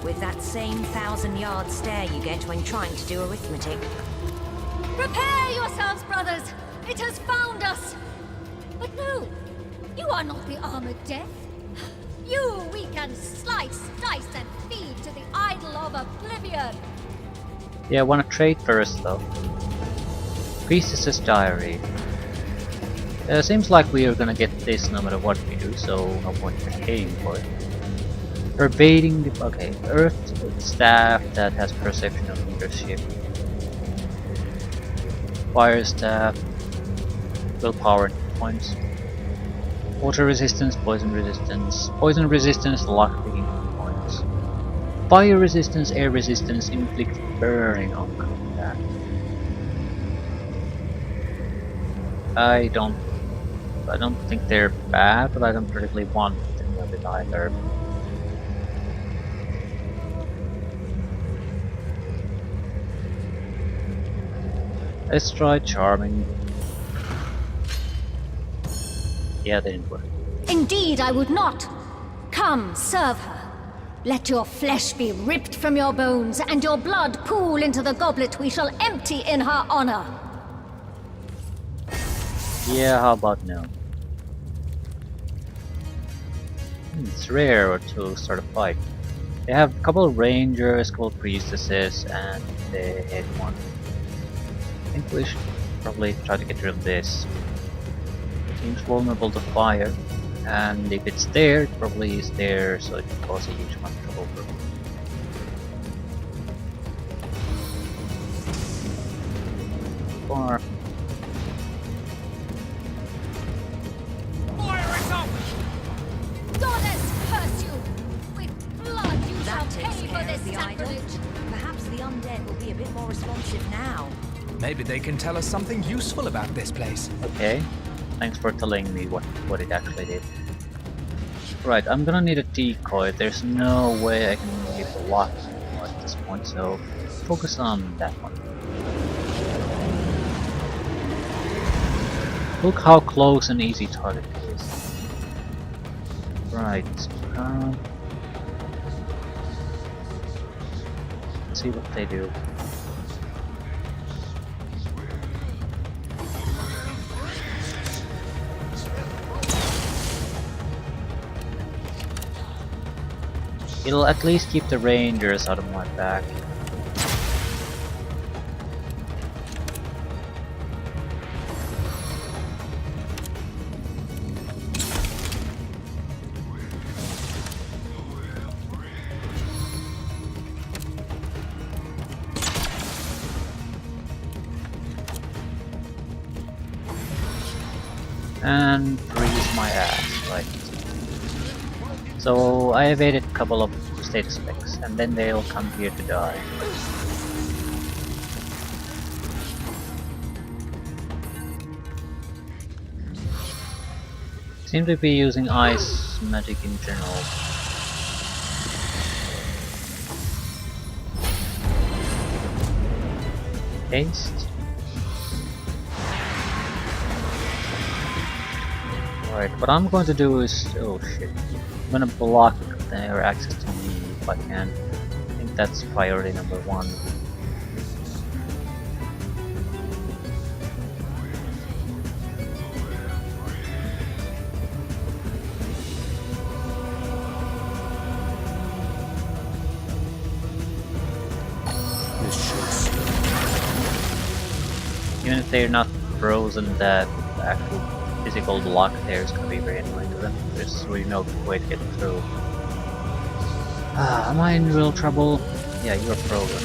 With that same 1,000-yard stare you get when trying to do arithmetic. Prepare yourselves, brothers! It has found us! But no, you are not the armored death. You we can slice, dice, and feed to the idol of oblivion. Yeah, I wanna trade first though. Priestess's Diary. Seems like we are gonna get this no matter what we do, so no point in paying for it. Pervading the... okay, Earth Staff that has Perception of Leadership. Fire Staff. Willpower points. Water Resistance, Poison Resistance. Poison Resistance, Lockpicking points. Fire Resistance, Air Resistance, Inflict Burning on contact. I don't think they're bad, but I don't particularly want any of it either. Let's try Charming. Yeah, they didn't work. Indeed, I would not. Come, serve her. Let your flesh be ripped from your bones, and your blood pool into the goblet we shall empty in her honor. Yeah, how about no? It's rare to start a fight. They have a couple of rangers, a couple of priestesses, and the head one. I think we should probably try to get rid of this. Seems vulnerable to fire, and if it's there, it probably is there, so it can cause a huge amount of trouble for me. Far. Goddess curse you! With blood you shall That takes pay for care this of the idol. sacrilege. Perhaps the undead will be a bit more responsive now. Maybe they can tell us something useful about this place. Okay, thanks for telling me what it actually did. Right, I'm gonna need a decoy. There's no way I can leave the lock at this point, so focus on that one. Look how close and easy target it is. Right, let's see what they do. It'll at least keep the rangers out of my back. And freeze my ass, right. So I evaded a couple of status effects, and then they'll come here to die. Seem to be using ice magic in general. Haste. Alright, what I'm going to do is... oh shit. I'm gonna block their access to me if I can. I think that's priority number 1. Even if they're not frozen, that actual physical block there is gonna be very annoying to them. There's really no way to get through. Am I in real trouble? Yeah, you're frozen.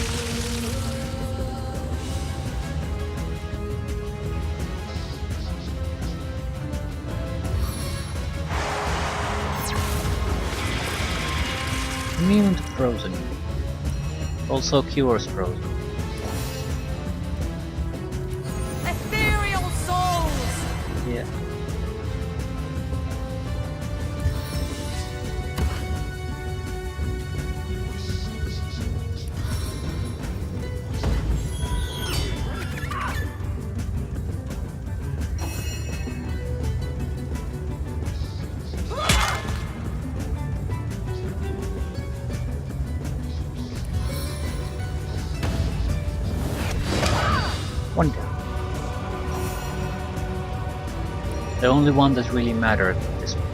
immune to frozen. Also cures frozen. Ethereal souls! Yeah. One down. The only one that really mattered at this point.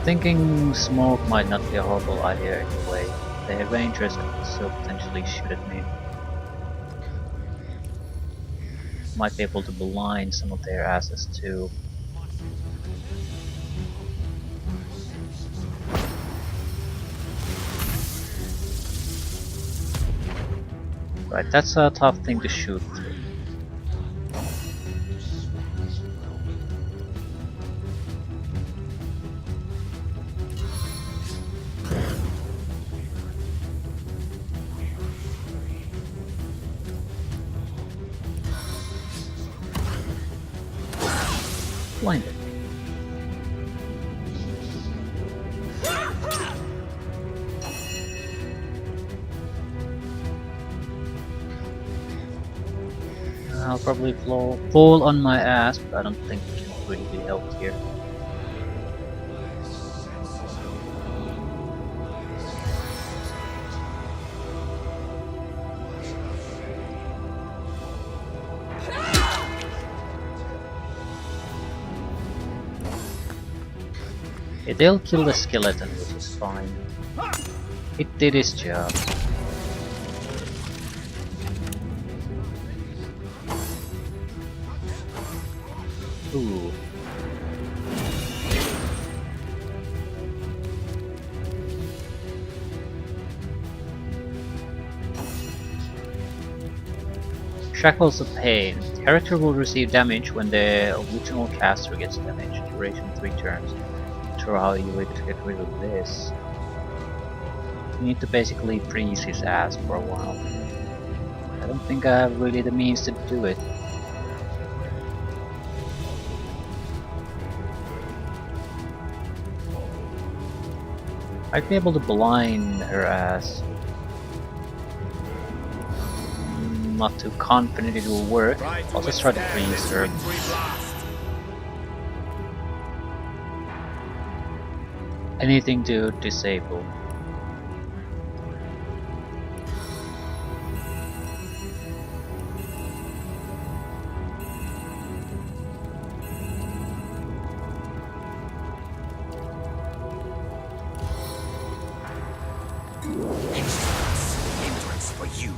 Thinking smoke might not be a horrible idea anyway. The Rangers could still potentially shoot at me. Might be able to blind some of their asses too. Right, that's a tough thing to shoot through. Blinded. I'll probably fall on my ass, but I don't think it can really be helped here. They'll kill the skeleton, which is fine. It did its job. Ooh. Shackles of Pain. Character will receive damage when the original caster gets damaged. Duration 3 turns. Not sure how you would get rid of this. You need to basically freeze his ass for a while. I don't think I have really the means to do it. I'd be able to blind her ass. Not too confident it will work. I'll just try to freeze her. Anything to disable. Entrance for you.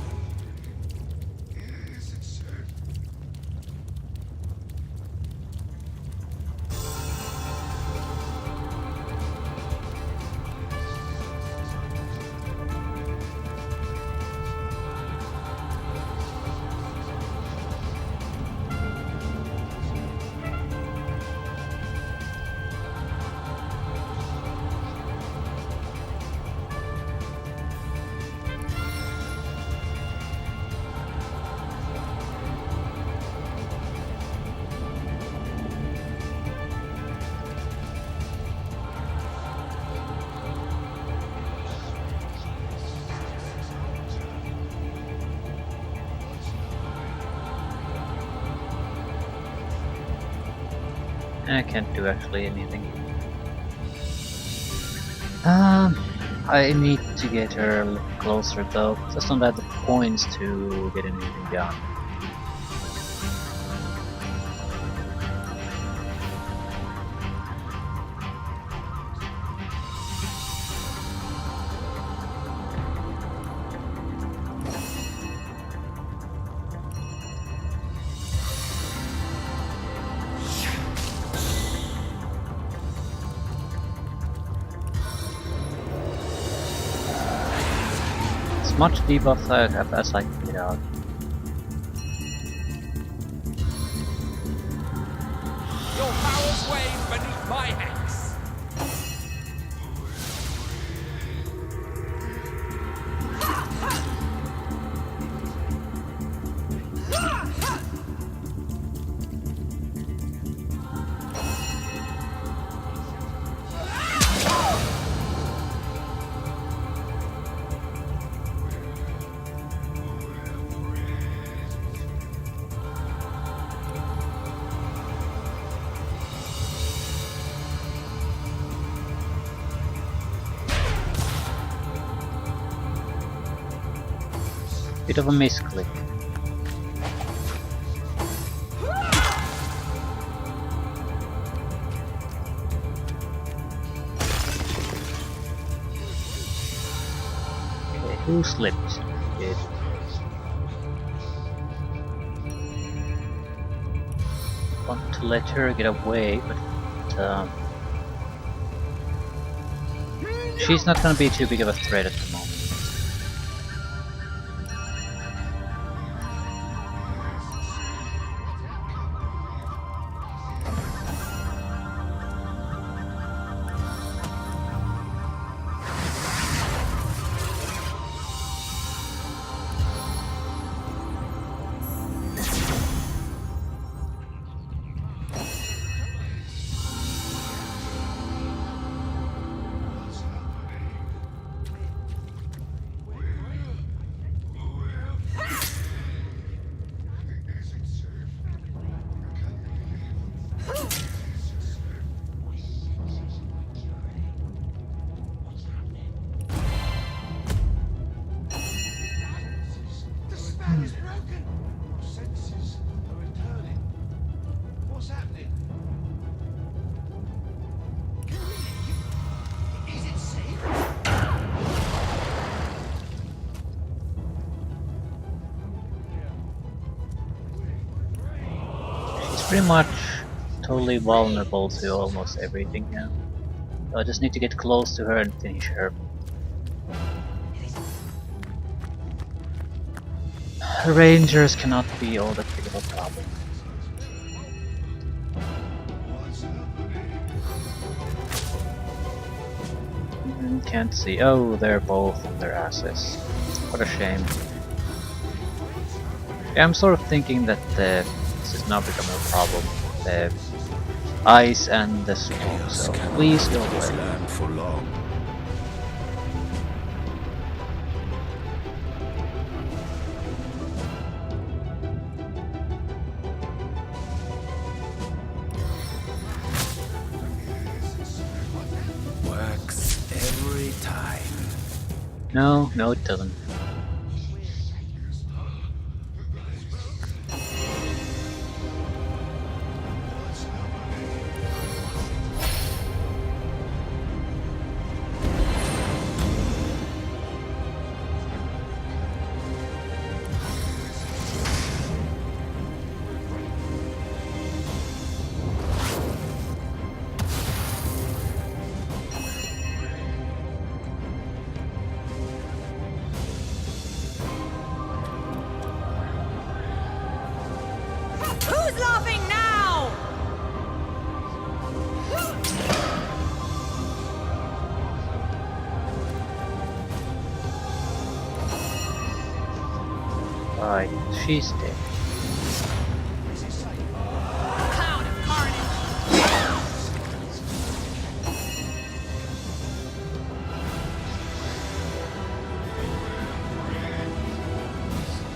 I can't do actually anything. I need to get her a little closer though. Just don't have the points to get anything done. as much debuff as I can get out. Your powers wane beneath my hex. Bit of a misclick. Okay, who slipped? Did. Want to let her get away, but she's not gonna be too big of a threat at the moment. Pretty much totally vulnerable to almost everything now. So I just need to get close to her and finish her. Rangers cannot be all that big of a problem. Can't see. Oh, they're both on their asses. What a shame. Yeah, I'm sort of thinking that this is now becoming a problem. The ice and the smoke, so please go away. For long. Works every time. No, it doesn't. Who's laughing now? Right, she's dead. Cloud of carnage.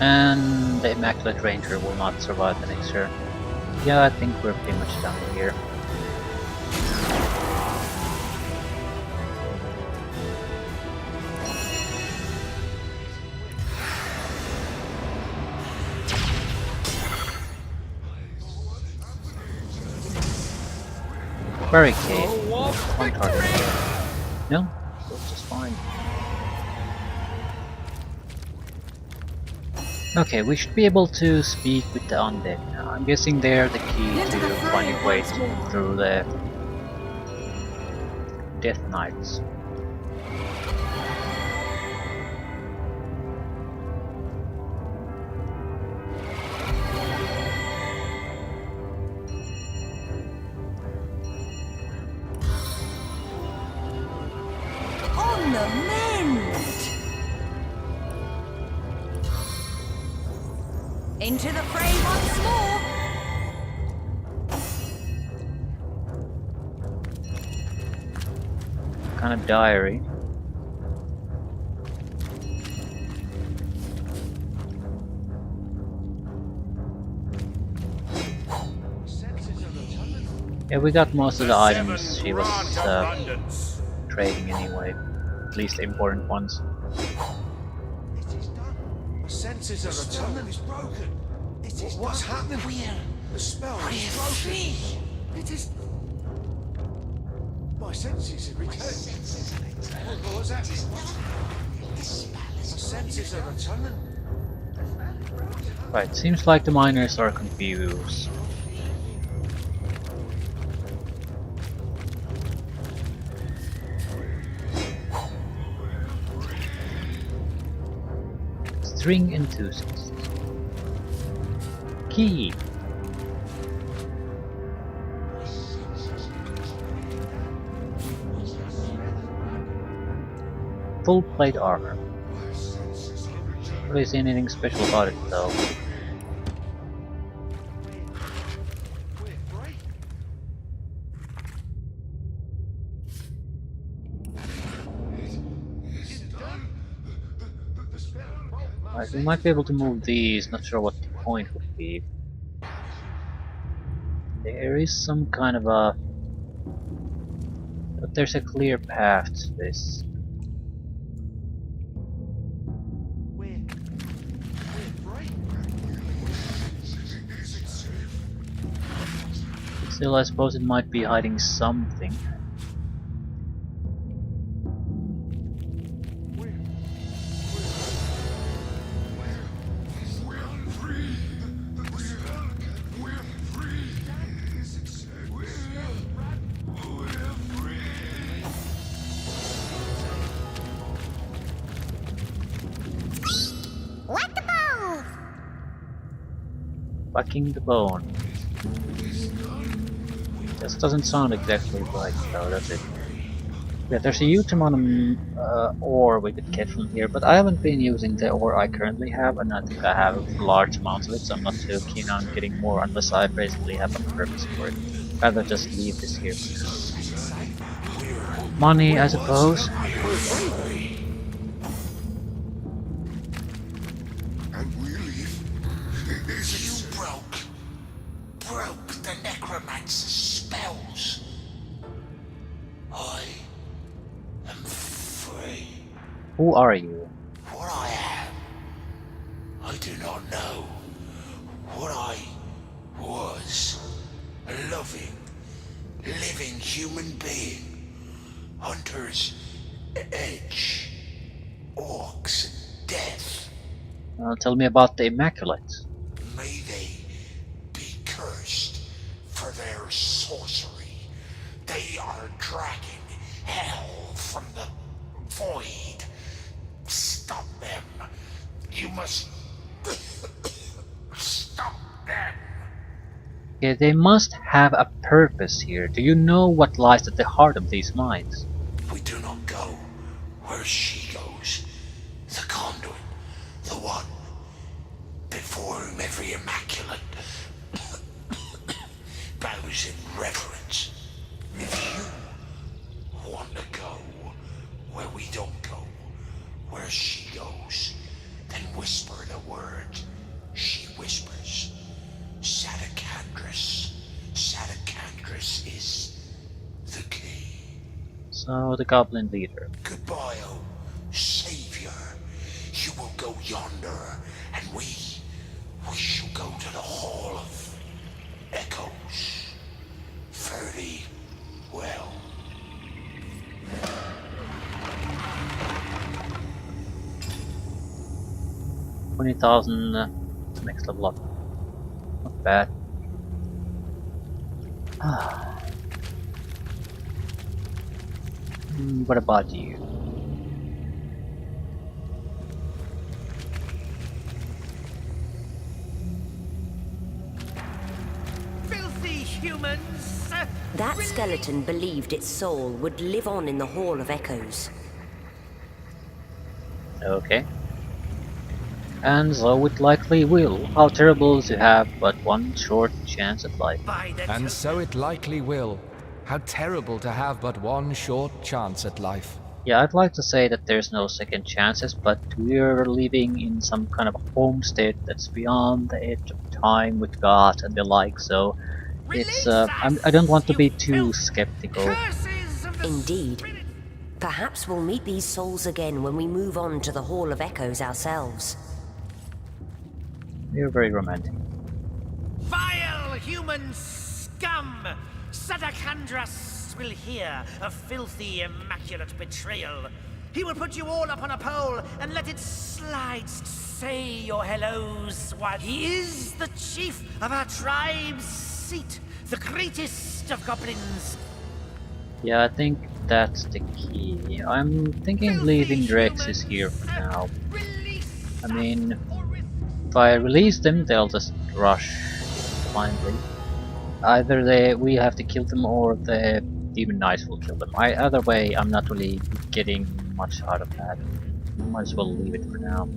And the Immaculate Ranger will not survive the next turn. Yeah, I think we're pretty much done here. Barricade. One target. No, it's just fine. Okay, we should be able to speak with the undead now. I'm guessing they're the key to finding ways through the Death Knights. on the mend. Into the fray once more. Kind of diary. Yeah, we got most of the items she was trading anyway. At least the important ones. It is done. The senses are returning. Is broken. It is what's happening? The spell is broken. It is. My senses are returning. What was that? My senses are returning. Right, seems like the miners are confused. String enthusiast. Key. Full plate armor. Don't really see anything special about it though. Right, we might be able to move these, not sure what the point would be. There is some kind of a... but there's a clear path to this. Still, I suppose it might be hiding something. What the bones? Bucking the bone. This doesn't sound exactly right though, does it? Yeah, there's a huge amount of ore we could get from here, but I haven't been using the ore I currently have, and I think I have large amounts of it, so I'm not too keen on getting more unless I basically have a purpose for it. Rather just leave this here. Money, I suppose. Broke the necromancer's spells. I am free. Who are you? What I am, I do not know. What I was, a loving, living human being. Hunters, edge, orcs, and death. Tell me about the Immaculate. May they be cursed for their sorcery. They are dragging hell from the void. Stop them. You must stop them. Yeah, they must have a purpose here. Do you know what lies at the heart of these mines? We do not go where she goes. The conduit, the one before whom every immaculate bows in reverence. If you want to go where we don't go, where she goes, then whisper the word she whispers. Sadakandris. Sadakandris is the key. So, the Goblin Leader. Goodbye, oh savior. You will go yonder, and we shall go to the Hall of Echoes. Fare thee well. 20,000 next level up. Not bad. What about you? Filthy humans! That skeleton believed its soul would live on in the Hall of Echoes. Okay. And so it likely will. How terrible to have but one short chance at life. By the And so it likely will. How terrible to have but one short chance at life. Yeah, I'd like to say that there's no second chances, but we're living in some kind of homestead that's beyond the edge of time with God and the like, so it's Release I don't us, want to you be too filth! skeptical. Curses of the Indeed. spirit! Perhaps we'll meet these souls again when we move on to the Hall of Echoes ourselves. You're very romantic. Vile human scum! Sadakandras will hear of filthy, immaculate betrayal. He will put you all up on a pole and let it slide. Say your hellos while he is the chief of our tribe's seat, the greatest of goblins. Yeah, I think that's the key. I'm thinking leaving Drexes here for now. I mean, if I release them, they'll just rush blindly. Either we have to kill them or the Demon Knights will kill them. Either way, I'm not really getting much out of that. Might as well leave it for now.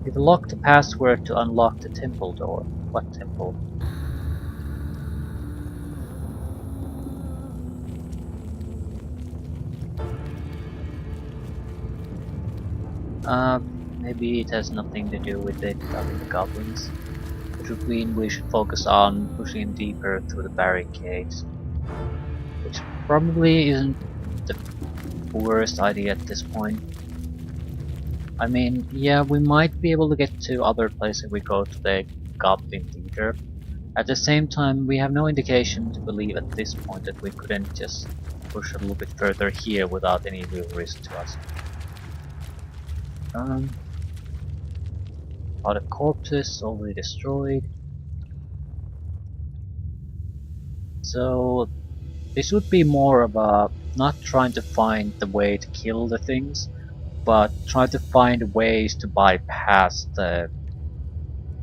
You've locked the password to unlock the temple door. What temple? Maybe it has nothing to do with it having the goblins. Which would mean we should focus on pushing deeper through the barricades. Which probably isn't the worst idea at this point. I mean, yeah, we might be able to get to other places if we go to the Goblin Theater. At the same time, we have no indication to believe at this point that we couldn't just push a little bit further here without any real risk to us. All the corpses already destroyed. So this would be more about not trying to find the way to kill the things, but try to find ways to bypass the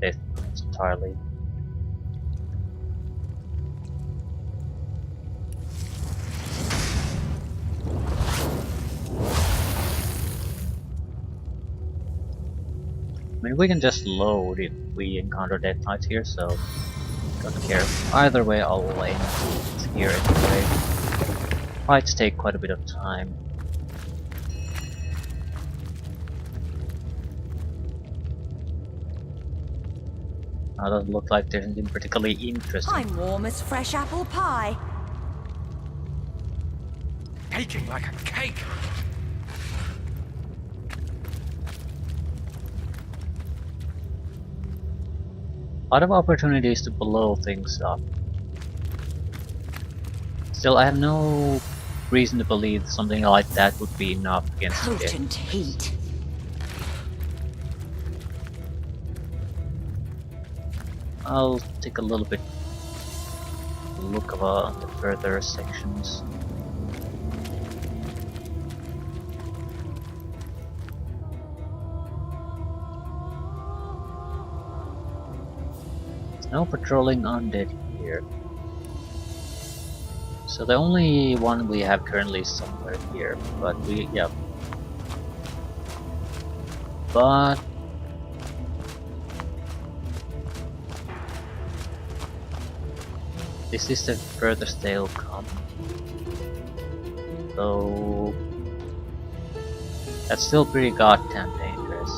death knights entirely. I mean, we can just load if we encounter death knights here, so don't care. Either way, I'll aim here anyway. Fights take quite a bit of time. Now doesn't look like there's anything particularly interesting. I'm warm as fresh apple pie. Baking like a cake. A lot of opportunities to blow things up. Still, I have no reason to believe something like that would be enough against the Potent heat. I'll take a little bit look of the further sections. There's no patrolling undead here. So the only one we have currently is somewhere here, but yeah. But this is the furthest they'll come. So that's still pretty goddamn dangerous.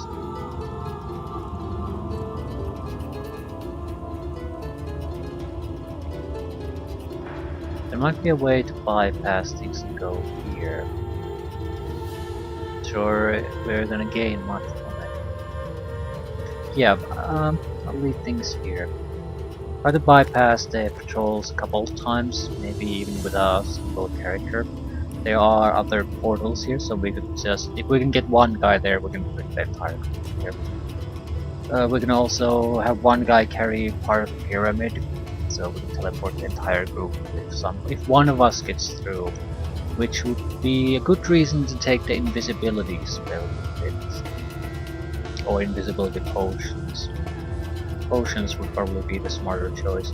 There might be a way to bypass things and go here. Sure, we're gonna gain much from it. Yeah, I'll leave things here. Try to bypass the patrols a couple of times, maybe even with a single character. There are other portals here, so we could just, if we can get one guy there, we can bring the entire group here. We can also have one guy carry part of the pyramid, so we can teleport the entire group if one of us gets through, which would be a good reason to take the invisibility spell with it, or invisibility potions. Potions would probably be the smarter choice.